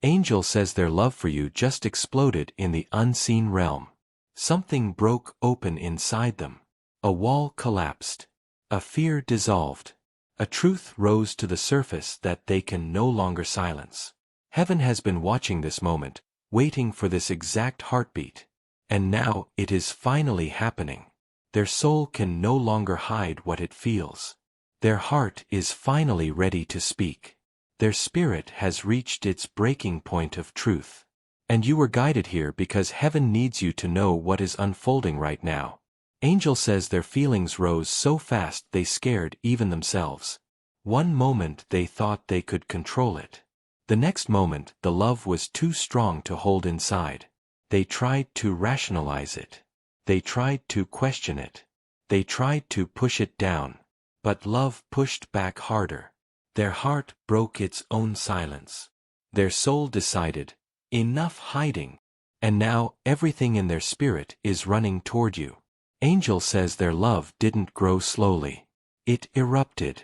Angel says their love for you just exploded in the unseen realm. Something broke open inside them. A wall collapsed. A fear dissolved. A truth rose to the surface that they can no longer silence. Heaven has been watching this moment, waiting for this exact heartbeat. And now it is finally happening. Their soul can no longer hide what it feels. Their heart is finally ready to speak. Their spirit has reached its breaking point of truth. And you were guided here because heaven needs you to know what is unfolding right now. Angel says their feelings rose so fast they scared even themselves. One moment they thought they could control it. The next moment the love was too strong to hold inside. They tried to rationalize it. They tried to question it. They tried to push it down. But love pushed back harder. Their heart broke its own silence. Their soul decided, enough hiding. And now everything in their spirit is running toward you. Angel says their love didn't grow slowly. It erupted.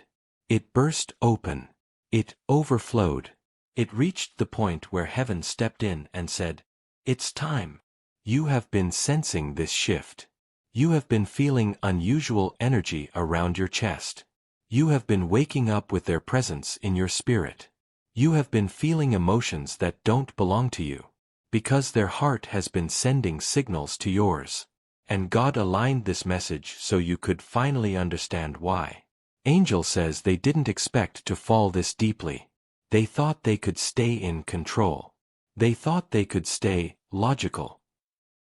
It burst open. It overflowed. It reached the point where heaven stepped in and said, "It's time." You have been sensing this shift. You have been feeling unusual energy around your chest. You have been waking up with their presence in your spirit. You have been feeling emotions that don't belong to you, because their heart has been sending signals to yours. And God aligned this message so you could finally understand why. Angel says they didn't expect to fall this deeply. They thought they could stay in control. They thought they could stay logical.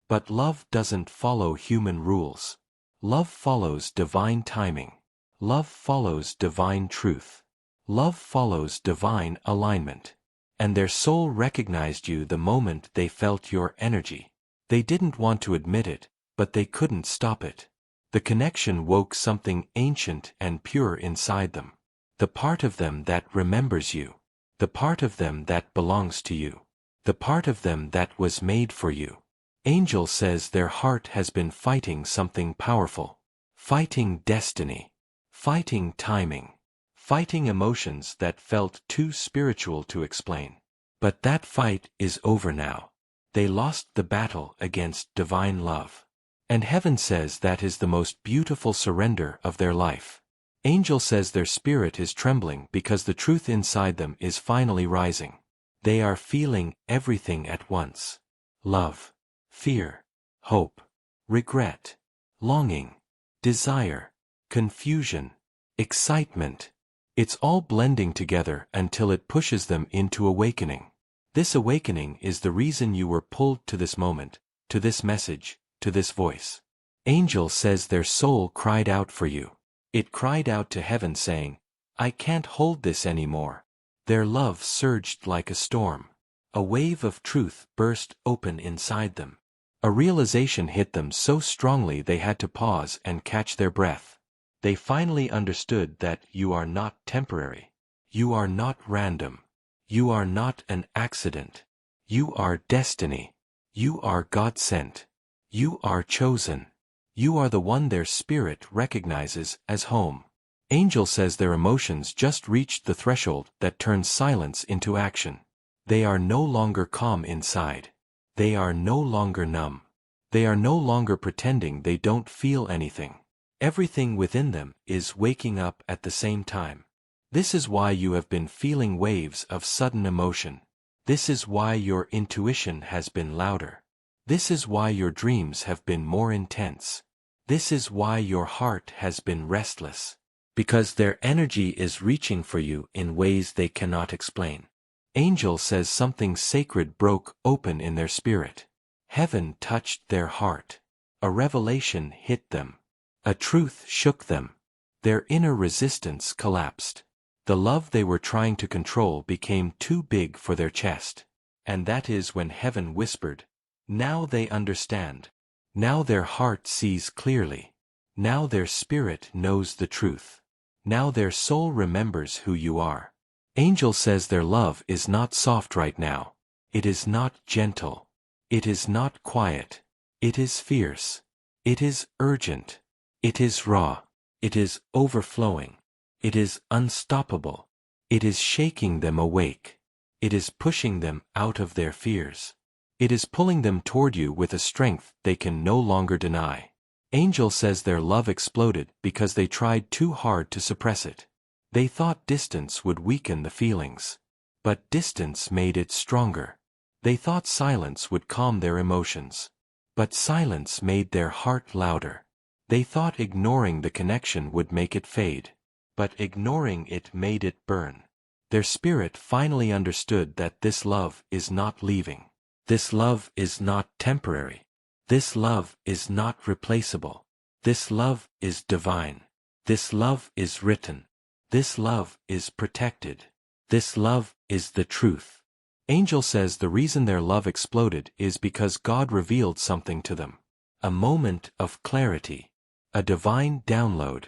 But love doesn't follow human rules. Love follows divine timing. Love follows divine truth. Love follows divine alignment. And their soul recognized you the moment they felt your energy. They didn't want to admit it, but they couldn't stop it. The connection woke something ancient and pure inside them. The part of them that remembers you. The part of them that belongs to you. The part of them that was made for you. Angel says their heart has been fighting something powerful. Fighting destiny. Fighting timing. Fighting emotions that felt too spiritual to explain. But that fight is over now. They lost the battle against divine love. And heaven says that is the most beautiful surrender of their life. Angel says their spirit is trembling because the truth inside them is finally rising. They are feeling everything at once. Love, fear, hope, regret, longing, desire, confusion, excitement. It's all blending together until it pushes them into awakening. This awakening is the reason you were pulled to this moment, to this message, to this voice. Angel says their soul cried out for you. It cried out to heaven saying, "I can't hold this anymore." Their love surged like a storm. A wave of truth burst open inside them. A realization hit them so strongly they had to pause and catch their breath. They finally understood that you are not temporary. You are not random. You are not an accident. You are destiny. You are God-sent. You are chosen. You are the one their spirit recognizes as home. Angel says their emotions just reached the threshold that turns silence into action. They are no longer calm inside. They are no longer numb. They are no longer pretending they don't feel anything. Everything within them is waking up at the same time. This is why you have been feeling waves of sudden emotion. This is why your intuition has been louder. This is why your dreams have been more intense. This is why your heart has been restless. Because their energy is reaching for you in ways they cannot explain. Angel says something sacred broke open in their spirit. Heaven touched their heart. A revelation hit them. A truth shook them. Their inner resistance collapsed. The love they were trying to control became too big for their chest. And that is when heaven whispered, "Now they understand. Now their heart sees clearly. Now their spirit knows the truth. Now their soul remembers who you are." Angel says their love is not soft right now. It is not gentle. It is not quiet. It is fierce. It is urgent. It is raw. It is overflowing. It is unstoppable. It is shaking them awake. It is pushing them out of their fears. It is pulling them toward you with a strength they can no longer deny. Angel says their love exploded because they tried too hard to suppress it. They thought distance would weaken the feelings. But distance made it stronger. They thought silence would calm their emotions. But silence made their heart louder. They thought ignoring the connection would make it fade. But ignoring it made it burn. Their spirit finally understood that this love is not leaving. This love is not temporary. This love is not replaceable. This love is divine. This love is written. This love is protected. This love is the truth. Angel says the reason their love exploded is because God revealed something to them. A moment of clarity. A divine download.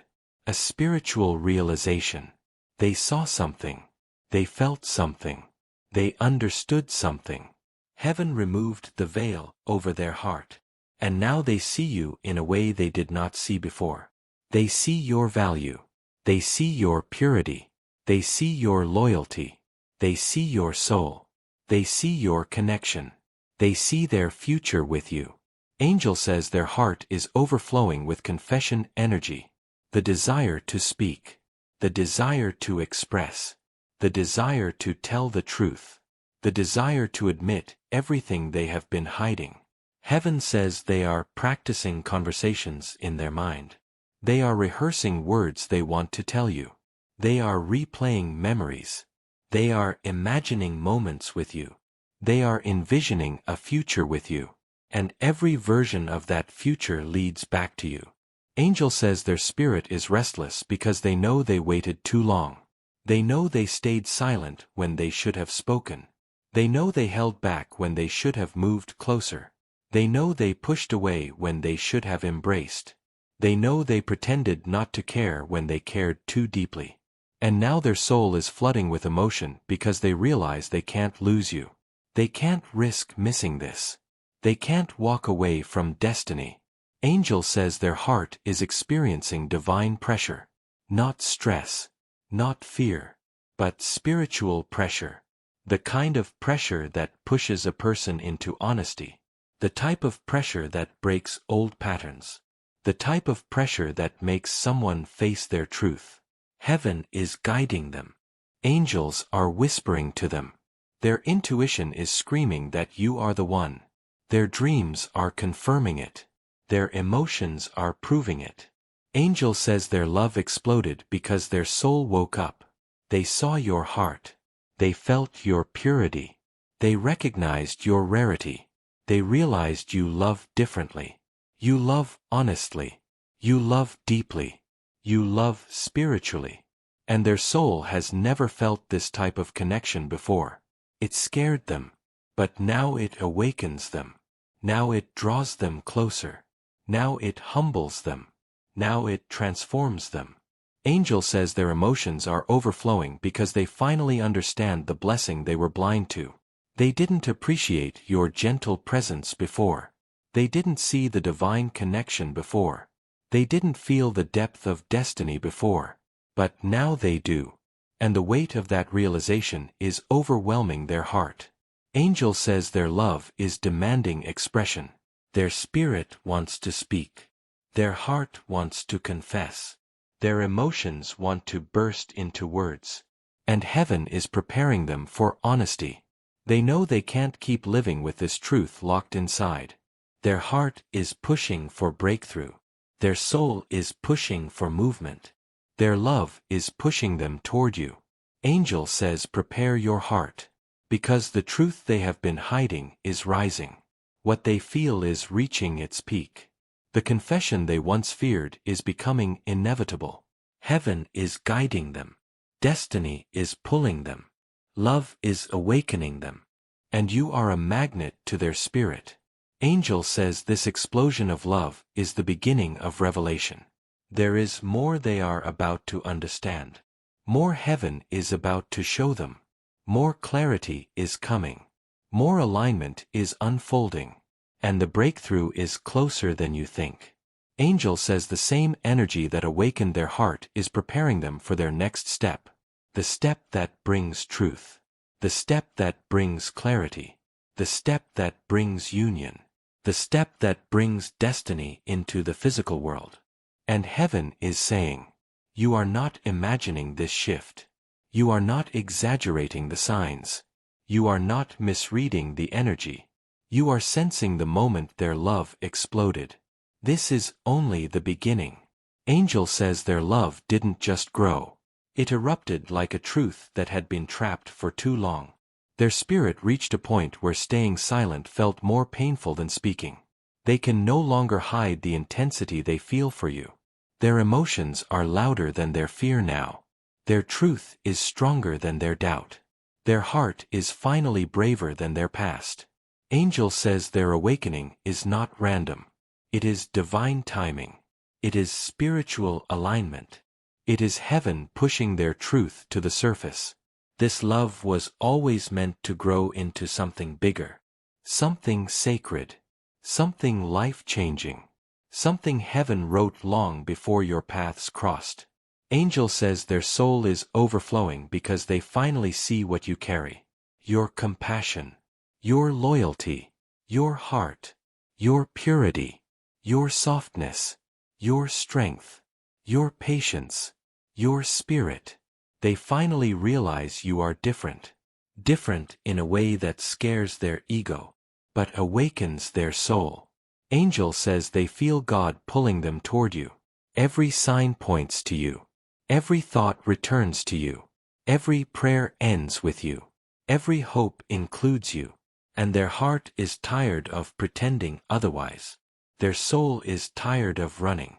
A spiritual realization. They saw something. They felt something. They understood something. Heaven removed the veil over their heart. And now they see you in a way they did not see before. They see your value. They see your purity. They see your loyalty. They see your soul. They see your connection. They see their future with you. Angel says their heart is overflowing with confession energy. The desire to speak. The desire to express. The desire to tell the truth. The desire to admit everything they have been hiding. Heaven says they are practicing conversations in their mind. They are rehearsing words they want to tell you. They are replaying memories. They are imagining moments with you. They are envisioning a future with you. And every version of that future leads back to you. Angel says their spirit is restless because they know they waited too long. They know they stayed silent when they should have spoken. They know they held back when they should have moved closer. They know they pushed away when they should have embraced. They know they pretended not to care when they cared too deeply. And now their soul is flooding with emotion because they realize they can't lose you. They can't risk missing this. They can't walk away from destiny. Angel says their heart is experiencing divine pressure. Not stress. Not fear. But spiritual pressure. The kind of pressure that pushes a person into honesty. The type of pressure that breaks old patterns. The type of pressure that makes someone face their truth. Heaven is guiding them. Angels are whispering to them. Their intuition is screaming that you are the one. Their dreams are confirming it. Their emotions are proving it. Angel says their love exploded because their soul woke up. They saw your heart. They felt your purity. They recognized your rarity. They realized you love differently. You love honestly. You love deeply. You love spiritually. And their soul has never felt this type of connection before. It scared them. But now it awakens them. Now it draws them closer. Now it humbles them. Now it transforms them. Angel says their emotions are overflowing because they finally understand the blessing they were blind to. They didn't appreciate your gentle presence before. They didn't see the divine connection before. They didn't feel the depth of destiny before. But now they do. And the weight of that realization is overwhelming their heart. Angel says their love is demanding expression. Their spirit wants to speak. Their heart wants to confess. Their emotions want to burst into words. And heaven is preparing them for honesty. They know they can't keep living with this truth locked inside. Their heart is pushing for breakthrough. Their soul is pushing for movement. Their love is pushing them toward you. Angel says prepare your heart. Because the truth they have been hiding is rising. What they feel is reaching its peak. The confession they once feared is becoming inevitable. Heaven is guiding them. Destiny is pulling them. Love is awakening them. And you are a magnet to their spirit. Angel says this explosion of love is the beginning of revelation. There is more they are about to understand. More heaven is about to show them. More clarity is coming. More alignment is unfolding. And the breakthrough is closer than you think. Angel says the same energy that awakened their heart is preparing them for their next step. The step that brings truth. the step that brings clarity, the step that brings union, the step that brings destiny into the physical world. And heaven is saying, you are not imagining this shift. You are not exaggerating the signs. You are not misreading the energy. You are sensing the moment their love exploded. This is only the beginning. Angel says their love didn't just grow. It erupted like a truth that had been trapped for too long. Their spirit reached a point where staying silent felt more painful than speaking. They can no longer hide the intensity they feel for you. Their emotions are louder than their fear now. Their truth is stronger than their doubt. Their heart is finally braver than their past. Angel says their awakening is not random. It is divine timing. It is spiritual alignment. It is heaven pushing their truth to the surface. This love was always meant to grow into something bigger. Something sacred. Something life-changing. Something heaven wrote long before your paths crossed. Angel says their soul is overflowing because they finally see what you carry. Your compassion. Your loyalty. Your heart. Your purity. Your softness. Your strength. Your patience. Your spirit. They finally realize you are different. Different in a way that scares their ego, but awakens their soul. Angel says they feel God pulling them toward you. Every sign points to you. Every thought returns to you. Every prayer ends with you. Every hope includes you. And their heart is tired of pretending otherwise. Their soul is tired of running.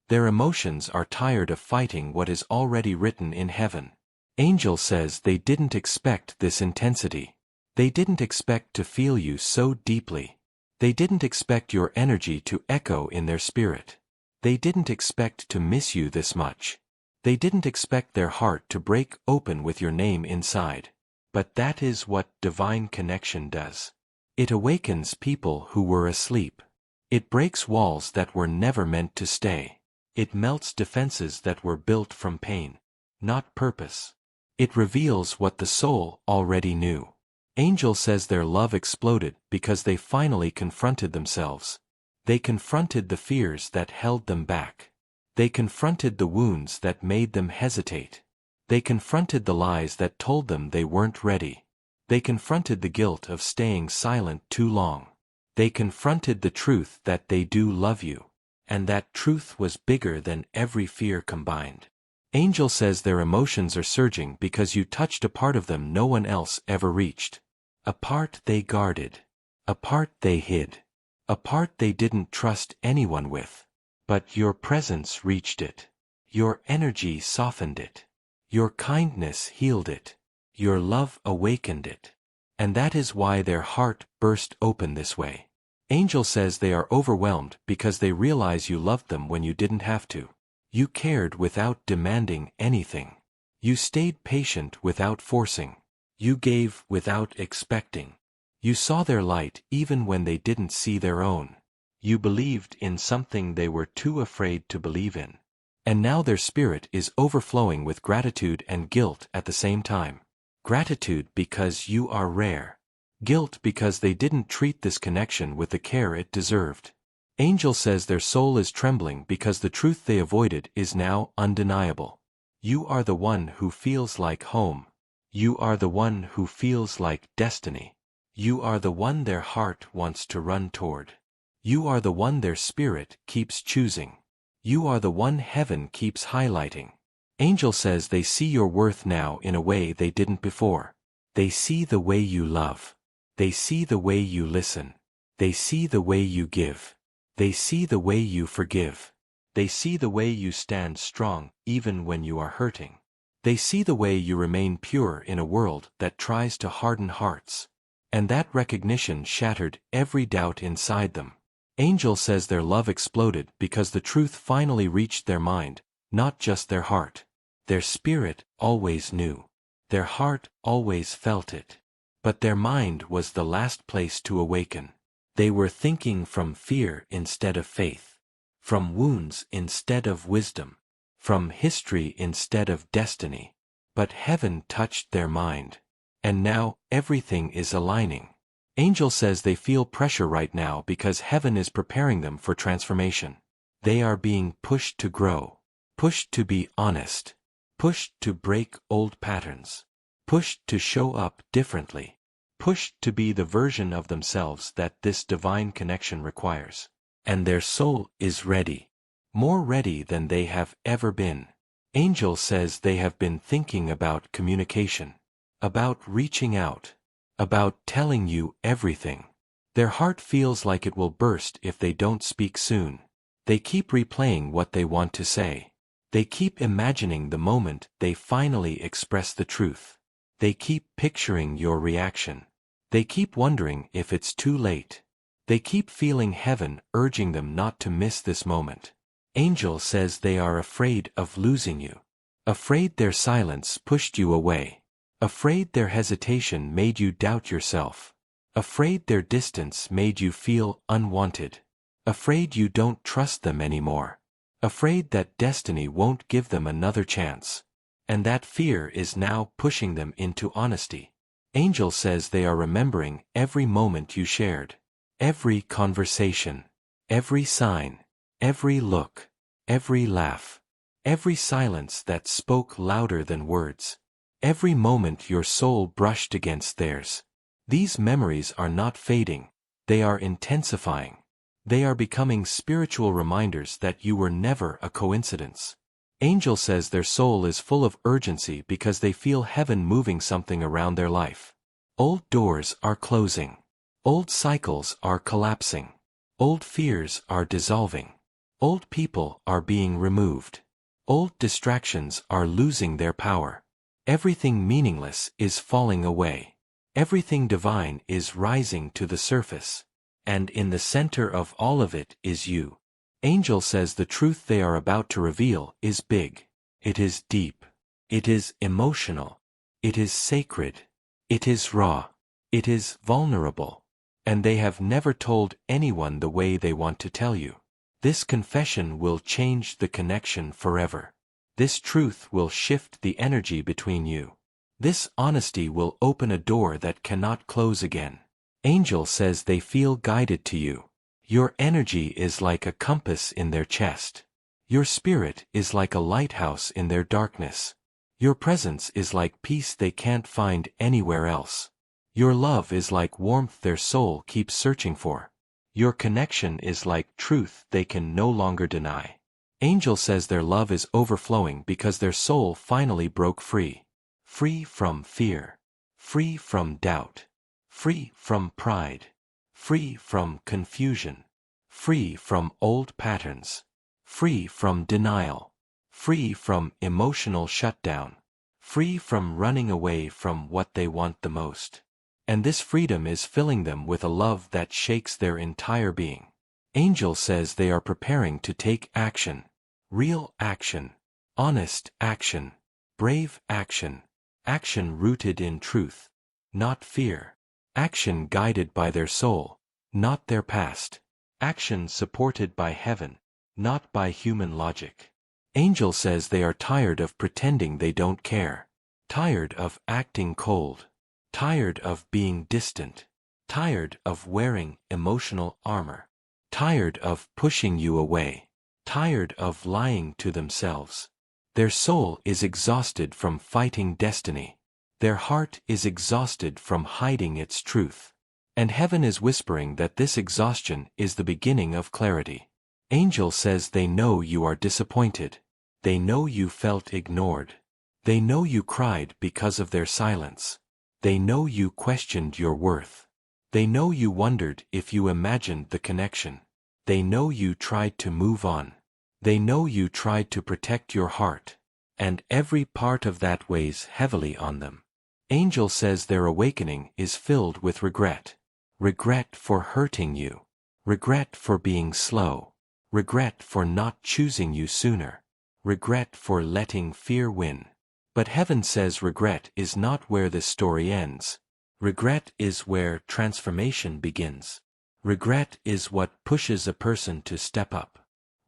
Their emotions are tired of fighting what is already written in heaven. Angel says they didn't expect this intensity. They didn't expect to feel you so deeply. They didn't expect your energy to echo in their spirit. They didn't expect to miss you this much. They didn't expect their heart to break open with your name inside. But that is what divine connection does. It awakens people who were asleep. It breaks walls that were never meant to stay. It melts defenses that were built from pain, not purpose. It reveals what the soul already knew. Angel says their love exploded because they finally confronted themselves. They confronted the fears that held them back. They confronted the wounds that made them hesitate. They confronted the lies that told them they weren't ready. They confronted the guilt of staying silent too long. They confronted the truth that they do love you. And that truth was bigger than every fear combined. Angel says their emotions are surging because you touched a part of them no one else ever reached. A part they guarded. A part they hid. A part they didn't trust anyone with. But your presence reached it. Your energy softened it. Your kindness healed it. Your love awakened it. And that is why their heart burst open this way. Angel says they are overwhelmed because they realize you loved them when you didn't have to. You cared without demanding anything. You stayed patient without forcing. You gave without expecting. You saw their light even when they didn't see their own. You believed in something they were too afraid to believe in. And now their spirit is overflowing with gratitude and guilt at the same time. Gratitude because you are rare. Guilt because they didn't treat this connection with the care it deserved. Angel says their soul is trembling because the truth they avoided is now undeniable. You are the one who feels like home. You are the one who feels like destiny. You are the one their heart wants to run toward. You are the one their spirit keeps choosing. You are the one heaven keeps highlighting. Angel says they see your worth now in a way they didn't before. They see the way you love. They see the way you listen. They see the way you give. They see the way you forgive. They see the way you stand strong even when you are hurting. They see the way you remain pure in a world that tries to harden hearts. And that recognition shattered every doubt inside them. Angel says their love exploded because the truth finally reached their mind, not just their heart. Their spirit always knew. Their heart always felt it. But their mind was the last place to awaken. They were thinking from fear instead of faith. From wounds instead of wisdom. From history instead of destiny. But heaven touched their mind. And now, everything is aligning. Angel says they feel pressure right now because heaven is preparing them for transformation. They are being pushed to grow, pushed to be honest, pushed to break old patterns, pushed to show up differently, pushed to be the version of themselves that this divine connection requires. And their soul is ready, more ready than they have ever been. Angel says they have been thinking about communication, about reaching out, about telling you everything. Their heart feels like it will burst if they don't speak soon. They keep replaying what they want to say. They keep imagining the moment they finally express the truth. They keep picturing your reaction. They keep wondering if it's too late. They keep feeling heaven urging them not to miss this moment. Angel says they are afraid of losing you. Afraid their silence pushed you away. Afraid their hesitation made you doubt yourself. Afraid their distance made you feel unwanted. Afraid you don't trust them anymore. Afraid that destiny won't give them another chance. And that fear is now pushing them into honesty. Angel says they are remembering every moment you shared. Every conversation. Every sign. Every look. Every laugh. Every silence that spoke louder than words. Every moment your soul brushed against theirs. These memories are not fading. They are intensifying. They are becoming spiritual reminders that you were never a coincidence. Angel says their soul is full of urgency because they feel heaven moving something around their life. Old doors are closing. Old cycles are collapsing. Old fears are dissolving. Old people are being removed. Old distractions are losing their power. Everything meaningless is falling away. Everything divine is rising to the surface. And in the center of all of it is you. Angel says the truth they are about to reveal is big. It is deep. It is emotional. It is sacred. It is raw. It is vulnerable. And they have never told anyone the way they want to tell you. This confession will change the connection forever. This truth will shift the energy between you. This honesty will open a door that cannot close again. Angel says they feel guided to you. Your energy is like a compass in their chest. Your spirit is like a lighthouse in their darkness. Your presence is like peace they can't find anywhere else. Your love is like warmth their soul keeps searching for. Your connection is like truth they can no longer deny. Angel says their love is overflowing because their soul finally broke free. Free from fear. Free from doubt. Free from pride. Free from confusion. Free from old patterns. Free from denial. Free from emotional shutdown. Free from running away from what they want the most. And this freedom is filling them with a love that shakes their entire being. Angel says they are preparing to take action. Real action. Honest action. Brave action. Action rooted in truth. Not fear. Action guided by their soul, not their past. Action supported by heaven, not by human logic. Angel says they are tired of pretending they don't care. Tired of acting cold. Tired of being distant. Tired of wearing emotional armor. Tired of pushing you away. Tired of lying to themselves. Their soul is exhausted from fighting destiny. Their heart is exhausted from hiding its truth. And heaven is whispering that this exhaustion is the beginning of clarity. Angel says they know you are disappointed. They know you felt ignored. They know you cried because of their silence. They know you questioned your worth. They know you wondered if you imagined the connection. They know you tried to move on. They know you tried to protect your heart. And every part of that weighs heavily on them. Angel says their awakening is filled with regret. Regret for hurting you. Regret for being slow. Regret for not choosing you sooner. Regret for letting fear win. But heaven says regret is not where this story ends. Regret is where transformation begins. Regret is what pushes a person to step up.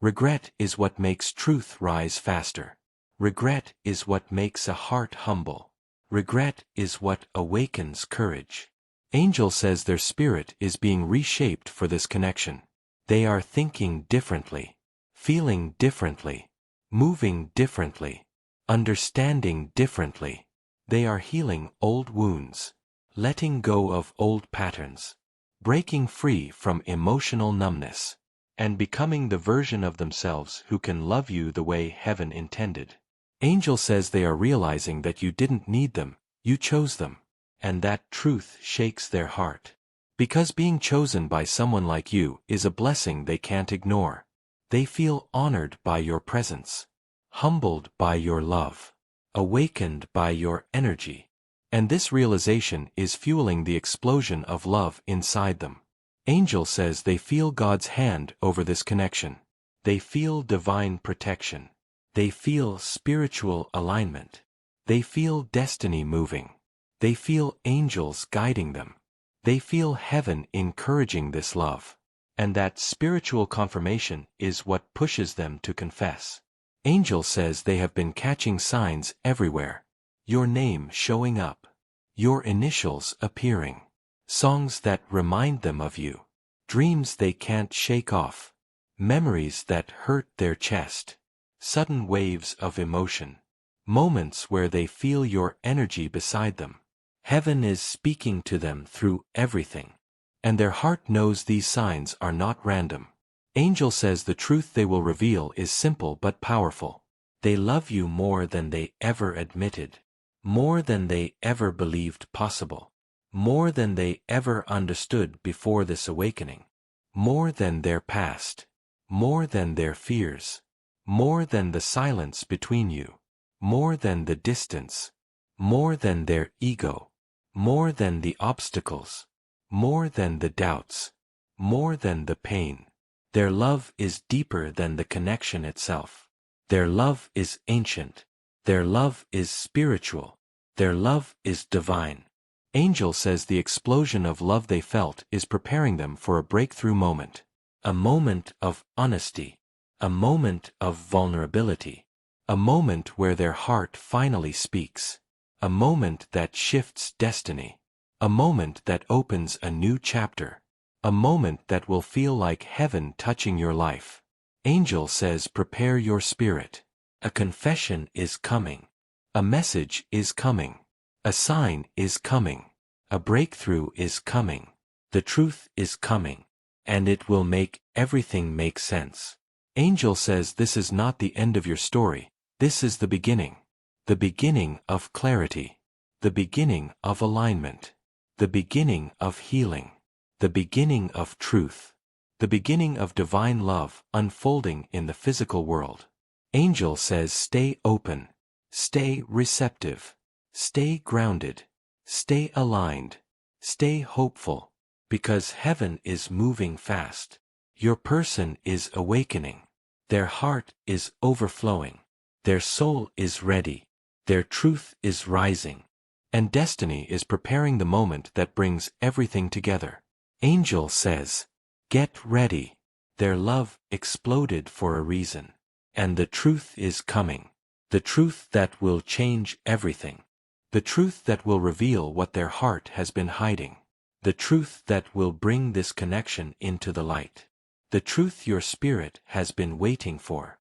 Regret is what makes truth rise faster. Regret is what makes a heart humble. Regret is what awakens courage. Angel says their spirit is being reshaped for this connection. They are thinking differently, feeling differently, moving differently, understanding differently. They are healing old wounds, letting go of old patterns, breaking free from emotional numbness, and becoming the version of themselves who can love you the way heaven intended. Angel says they are realizing that you didn't need them, you chose them, and that truth shakes their heart. Because being chosen by someone like you is a blessing they can't ignore. They feel honored by your presence, humbled by your love, awakened by your energy. And this realization is fueling the explosion of love inside them. Angel says they feel God's hand over this connection. They feel divine protection. They feel spiritual alignment. They feel destiny moving. They feel angels guiding them. They feel heaven encouraging this love. And that spiritual confirmation is what pushes them to confess. Angel says they have been catching signs everywhere. Your name showing up. Your initials appearing. Songs that remind them of you. Dreams they can't shake off. Memories that hurt their chest. Sudden waves of emotion. Moments where they feel your energy beside them. Heaven is speaking to them through everything. And their heart knows these signs are not random. Angel says the truth they will reveal is simple but powerful. They love you more than they ever admitted. More than they ever believed possible. More than they ever understood before this awakening. More than their past. More than their fears. More than the silence between you. More than the distance. More than their ego. More than the obstacles. More than the doubts. More than the pain. Their love is deeper than the connection itself. Their love is ancient. Their love is spiritual. Their love is divine. Angel says the explosion of love they felt is preparing them for a breakthrough moment. A moment of honesty. A moment of vulnerability. A moment where their heart finally speaks. A moment that shifts destiny. A moment that opens a new chapter. A moment that will feel like heaven touching your life. Angel says prepare your spirit. A confession is coming. A message is coming. A sign is coming. A breakthrough is coming. The truth is coming. And it will make everything make sense. Angel says this is not the end of your story, this is the beginning. The beginning of clarity. The beginning of alignment. The beginning of healing. The beginning of truth. The beginning of divine love unfolding in the physical world. Angel says stay open. Stay receptive. Stay grounded. Stay aligned. Stay hopeful. Because heaven is moving fast. Your person is awakening. Their heart is overflowing. Their soul is ready. Their truth is rising. And destiny is preparing the moment that brings everything together. Angel says, get ready. Their love exploded for a reason. And the truth is coming. The truth that will change everything. The truth that will reveal what their heart has been hiding. The truth that will bring this connection into the light. The truth your spirit has been waiting for.